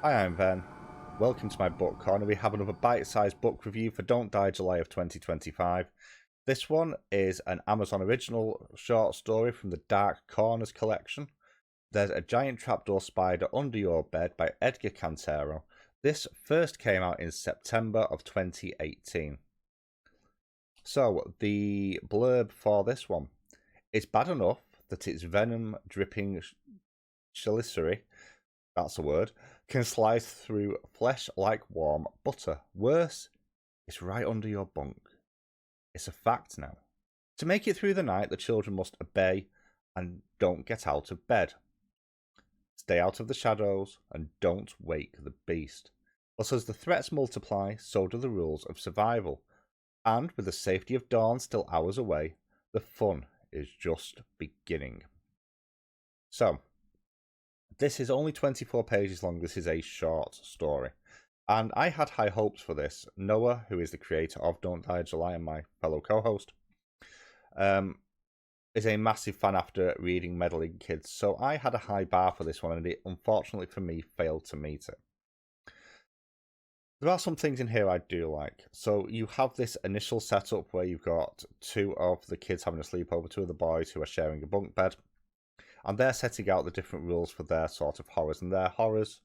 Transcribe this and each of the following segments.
Hi, I'm Ben. Welcome to my book corner. We have another bite-sized book review for Don't Die July of 2025. This one is an Amazon original short story from the Dark Corners collection. There's a giant trapdoor spider under your bed by Edgar Cantero. This first came out in September of 2018. So, the blurb for this one. It's bad enough that its venom-dripping chelicerae, that's a word, can slice through flesh like warm butter. Worse, it's right under your bunk. It's a fact now. To make it through the night, the children must obey and don't get out of bed. Stay out of the shadows and don't wake the beast. But as the threats multiply, so do the rules of survival. And with the safety of dawn still hours away, the fun is just beginning. So, this is only 24 pages long. This is a short story. And I had high hopes for this. Noah, who is the creator of Don't Die July and my fellow co-host, is a massive fan after reading Meddling Kids. So I had a high bar for this one, and it, unfortunately for me, failed to meet it. There are some things in here I do like. So you have this initial setup where you've got two of the kids having a sleepover, two of the boys who are sharing a bunk bed. And they're setting out the different rules for their sort of horrors. And their horrors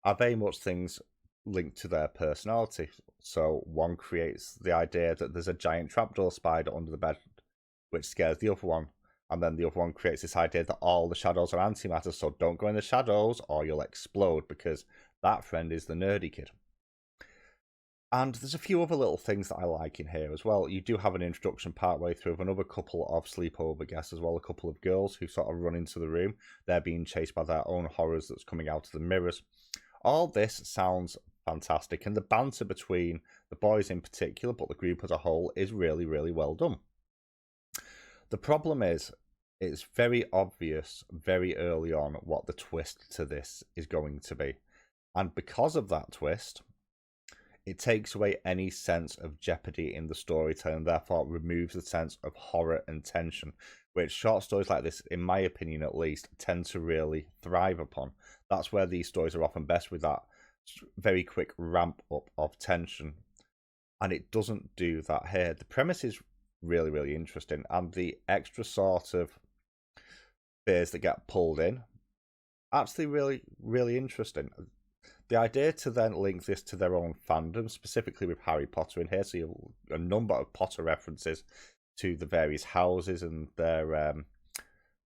are very much things linked to their personality. So one creates the idea that there's a giant trapdoor spider under the bed, which scares the other one. And then the other one creates this idea that all the shadows are antimatter, so don't go in the shadows or you'll explode, because that friend is the nerdy kid. And there's a few other little things that I like in here as well. You do have an introduction partway through of another couple of sleepover guests as well, a couple of girls who sort of run into the room. They're being chased by their own horrors that's coming out of the mirrors. All this sounds fantastic, and the banter between the boys in particular, but the group as a whole, is really, really well done. The problem is, it's very obvious very early on what the twist to this is going to be. And because of that twist, it takes away any sense of jeopardy in the storytelling, and therefore removes the sense of horror and tension, which short stories like this, in my opinion at least, tend to really thrive upon. That's where these stories are often best, with that very quick ramp up of tension. And it doesn't do that here. The premise is really, really interesting, and the extra sort of fears that get pulled in, actually really, really interesting. The idea to then link this to their own fandom, specifically with Harry Potter in here, so you have a number of Potter references to the various houses and their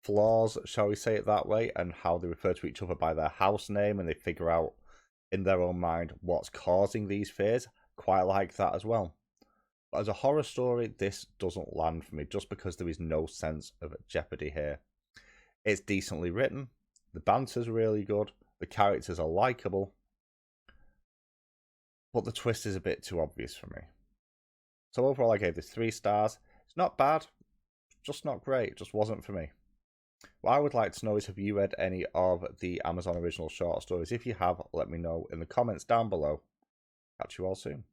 flaws, shall we say it that way, and how they refer to each other by their house name, and they figure out in their own mind what's causing these fears. Quite like that as well. But as a horror story, this doesn't land for me, just because there is no sense of jeopardy here. It's decently written, the banter's really good, the characters are likeable, but the twist is a bit too obvious for me. So overall, I gave this 3 stars. It's not bad, just not great. It just wasn't for me. What I would like to know is, have you read any of the Amazon original short stories? If you have, let me know in the comments down below. Catch you all soon.